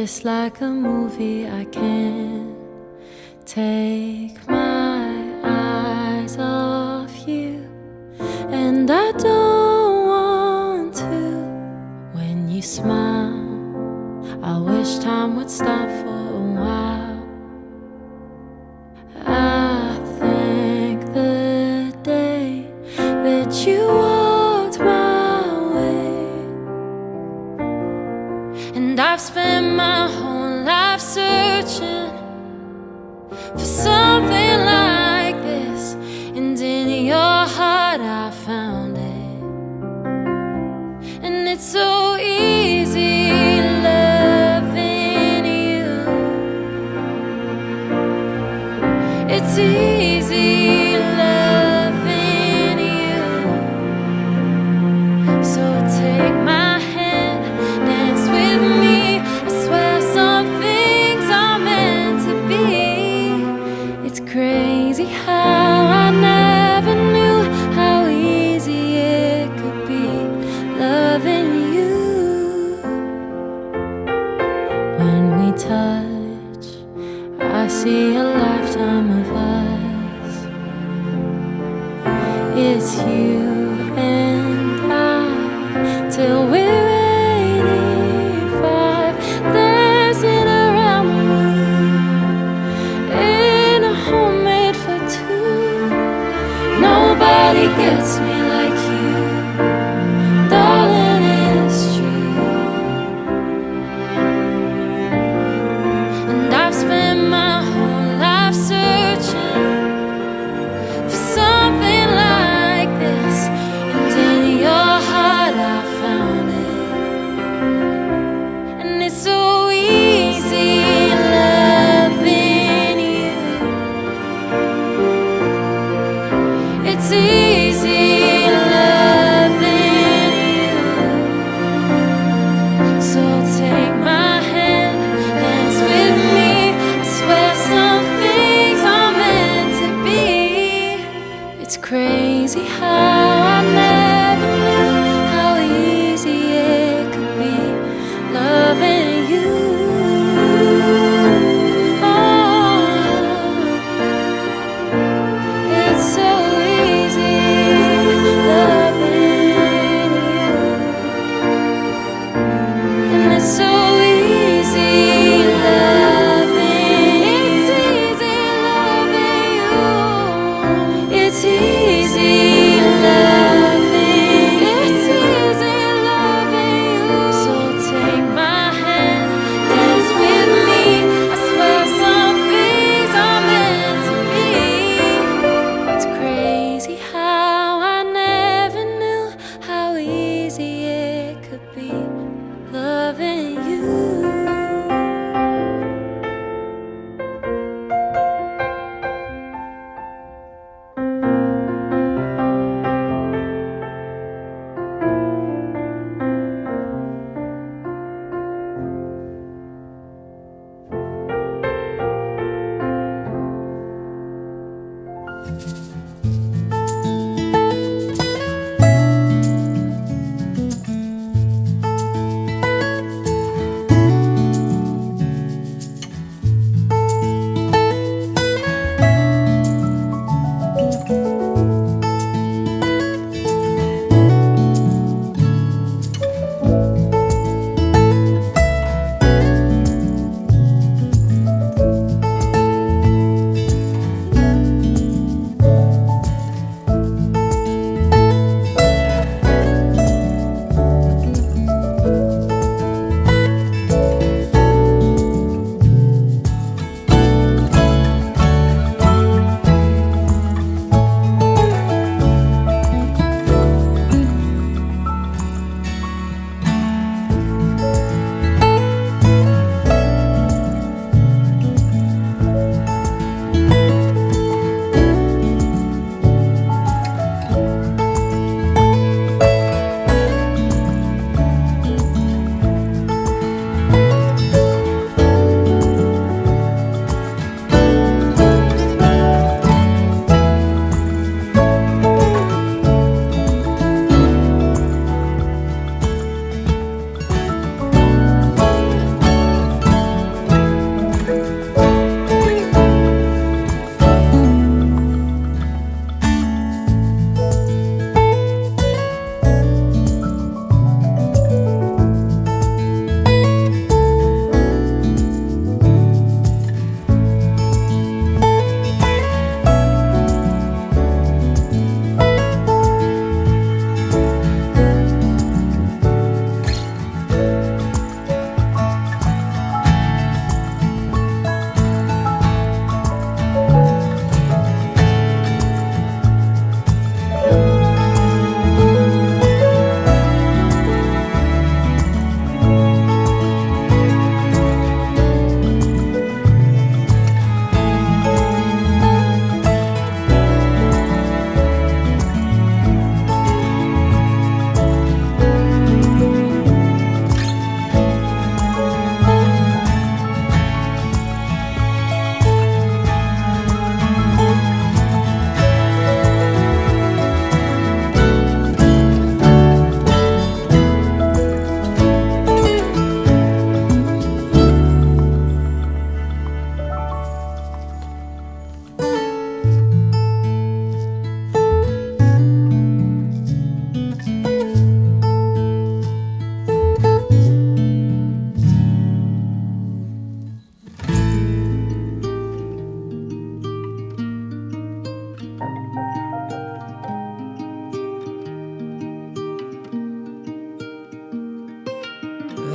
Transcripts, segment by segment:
It's like a movie, I can't take my eyes off you, and I don't want to. When you smile, I wish time would stop for a while. I thank the day that you walked my way, and I've spent my whole life searching for something like this, and in your heart I found it. And it's so easy loving you. It's easy loving you. So take my hand, dance with me. I swear some things are meant to be. It's crazy how I never knew how easy it could be loving you. When we touch, I see a lifetime of us. It's you and I till we're 85, dancing around the room in a homemade for two. Nobody gets me like you, darling, it's true. And I've spent my whole life searching for something like this, and in your heart I found it. And it's so easy loving you. It's easy loving you. So take my hand, dance with me. I swear some things are meant to be. It's crazy how I never knew how easy it could be loving you. Oh, it's so easy loving you. And it's so easy loving. It's easy loving you. It's easy loving. It's easy loving you. So take my hand, dance with me. I swear some things are meant to be. It's crazy how I never knew how easy it could be loving you.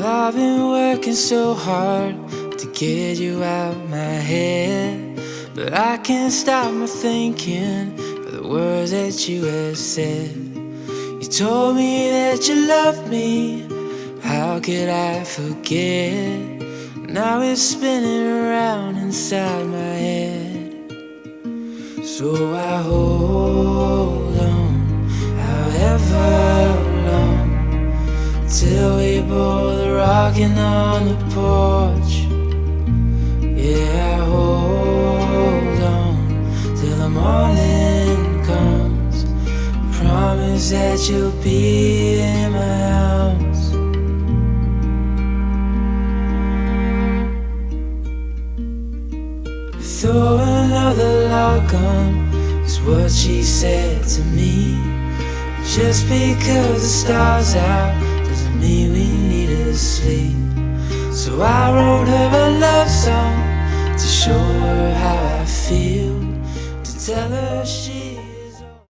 I've been working so hard to get you out my head, but I can't stop my thinking of the words that you have said. You told me that you loved me, how could I forget? Now it's spinning around inside my head. So I hold on, however long, till we both rocking on the porch. Yeah, I hold on till the morning comes. Promise that you'll be in my house. Throw another log on, is what she said to me. Just because the stars out doesn't mean we needed to sleep. So I wrote her a love song to show her how I feel, to tell her she